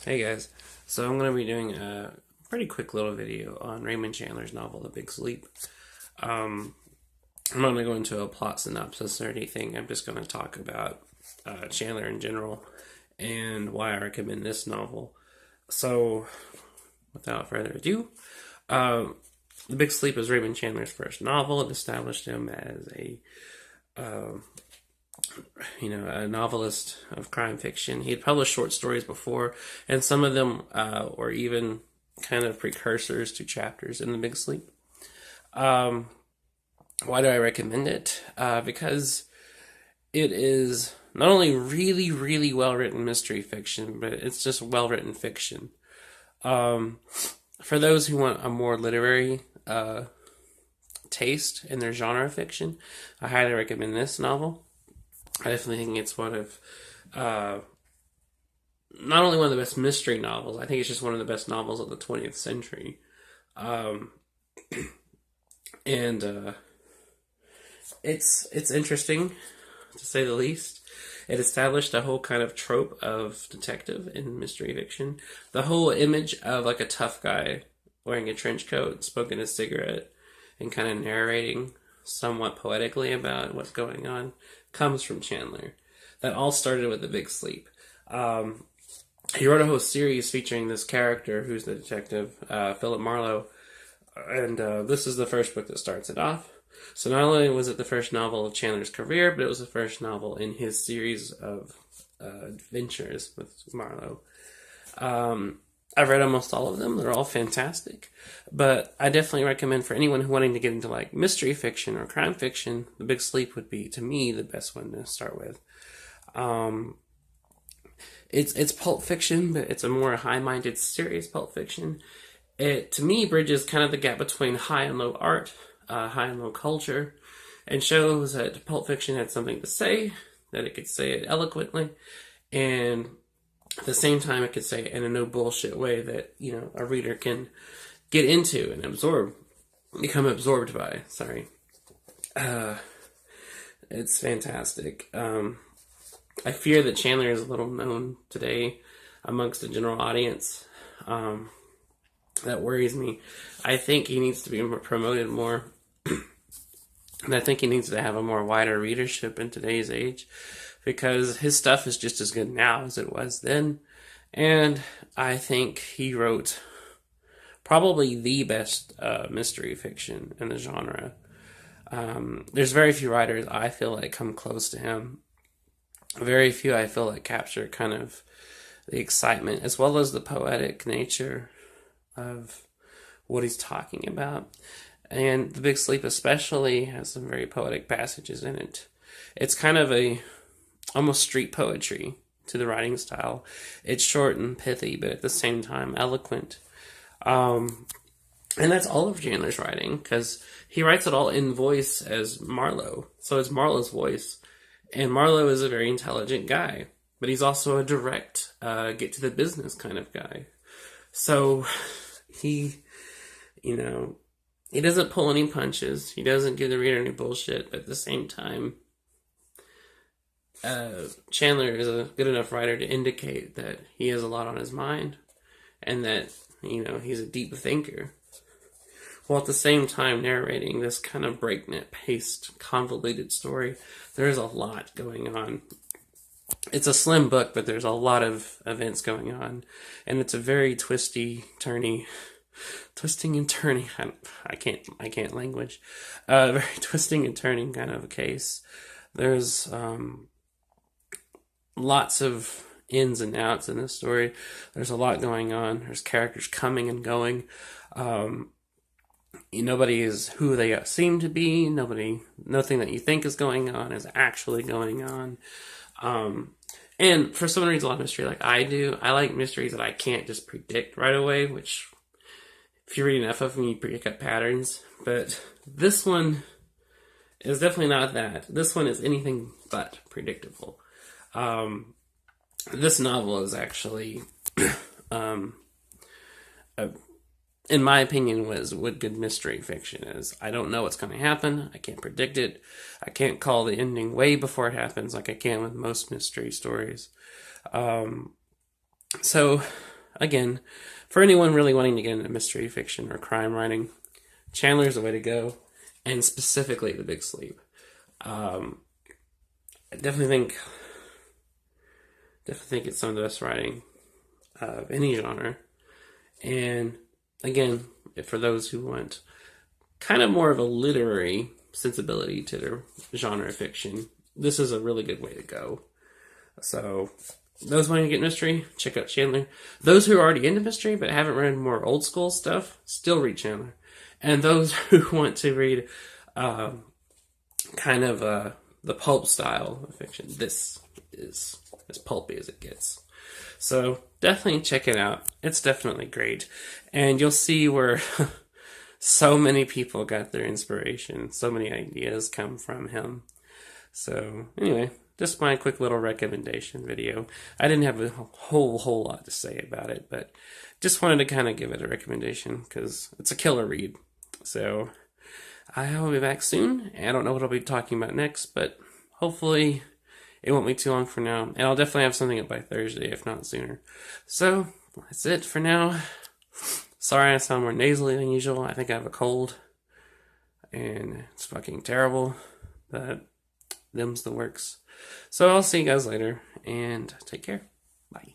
Hey guys, so I'm going to be doing a pretty quick little video on Raymond Chandler's novel, The Big Sleep. Um, I'm not going to go into a plot synopsis or anything. I'm just going to talk about Chandler in general and why I recommend this novel. So, without further ado, uh, The Big Sleep is Raymond Chandler's first novel. It established him as a novelist of crime fiction. He had published short stories before, and some of them were even kind of precursors to chapters in The Big Sleep. Um, why do I recommend it? Because it is not only really, really well written mystery fiction, but it's just well written fiction. Um, for those who want a more literary taste in their genre of fiction, I highly recommend this novel. I definitely think it's one of not only one of the best mystery novels. I think it's just one of the best novels of the 20th century. Um, and it's interesting to say the least. It established a whole kind of trope of detective in mystery fiction. The whole image of like a tough guy wearing a trench coat, smoking a cigarette, and kind of narrating somewhat poetically about what's going on comes from Chandler. That all started with The Big Sleep. He wrote a whole series featuring this character who's the detective, Philip Marlowe, and this is the first book that starts it off. So not only was it the first novel of Chandler's career, but it was the first novel in his series of adventures with Marlowe. I've read almost all of them. They're all fantastic. But I definitely recommend for anyone who wanting to get into like mystery fiction or crime fiction, The Big Sleep would be, to me, the best one to start with. Um, it's pulp fiction, but it's a more high-minded, serious pulp fiction. It, to me, bridges kind of the gap between high and low art, high and low culture, and shows that pulp fiction had something to say, that it could say it eloquently, and at the same time it could say it in a no bullshit way that, a reader can get into and become absorbed by. Sorry. It's fantastic. I fear that Chandler is a little known today amongst the general audience. That worries me. I think he needs to be promoted more. And I think he needs to have a more wider readership in today's age because his stuff is just as good now as it was then. And I think he wrote probably the best mystery fiction in the genre. There's very few writers I feel like come close to him. Very few I feel like capture kind of the excitement as well as the poetic nature of what he's talking about. And The Big Sleep especially has some very poetic passages in it. It's kind of a almost street poetry to the writing style. It's short and pithy, but at the same time eloquent. And that's all of Chandler's writing, because he writes it all in voice as Marlowe. So it's Marlowe's voice. And Marlowe is a very intelligent guy, but he's also a direct, get to the business kind of guy. So he, he doesn't pull any punches. He doesn't give the reader any bullshit. But at the same time, Chandler is a good enough writer to indicate that he has a lot on his mind and that, he's a deep thinker. While at the same time narrating this kind of breakneck paced, convoluted story. There's a lot going on. It's a slim book, but there's a lot of events going on. And it's a very twisting and turning. I can't language. Very twisting and turning kind of a case. There's lots of ins and outs in this story. There's a lot going on. There's characters coming and going. Nobody is who they seem to be. Nothing that you think is going on is actually going on. And for someone who reads a lot of mystery like I do, I like mysteries that I can't just predict right away, which if you read enough of them, you pick up patterns. But this one is definitely not that. This one is anything but predictable. This novel is actually, in my opinion, was what good mystery fiction is. I don't know what's going to happen. I can't predict it. I can't call the ending way before it happens like I can with most mystery stories. So again, for anyone really wanting to get into mystery fiction or crime writing, Chandler's the way to go, and specifically The Big Sleep. I definitely think it's some of the best writing of any genre. And again, for those who want kind of more of a literary sensibility to their genre of fiction, this is a really good way to go. So, those wanting to get mystery, check out Chandler. Those who are already into mystery but haven't read more old school stuff, still read Chandler. And those who want to read kind of the pulp style of fiction, this is as pulpy as it gets. So definitely check it out. It's definitely great. And you'll see where so many people got their inspiration. So many ideas come from him. So anyway, just my quick little recommendation video. I didn't have a whole lot to say about it, but just wanted to kind of give it a recommendation because it's a killer read. So I will be back soon. I don't know what I'll be talking about next, but hopefully it won't be too long for now. And I'll definitely have something up by Thursday, if not sooner. So that's it for now. Sorry I sound more nasally than usual. I think I have a cold. And it's fucking terrible. But them's the works. So I'll see you guys later. And take care. Bye.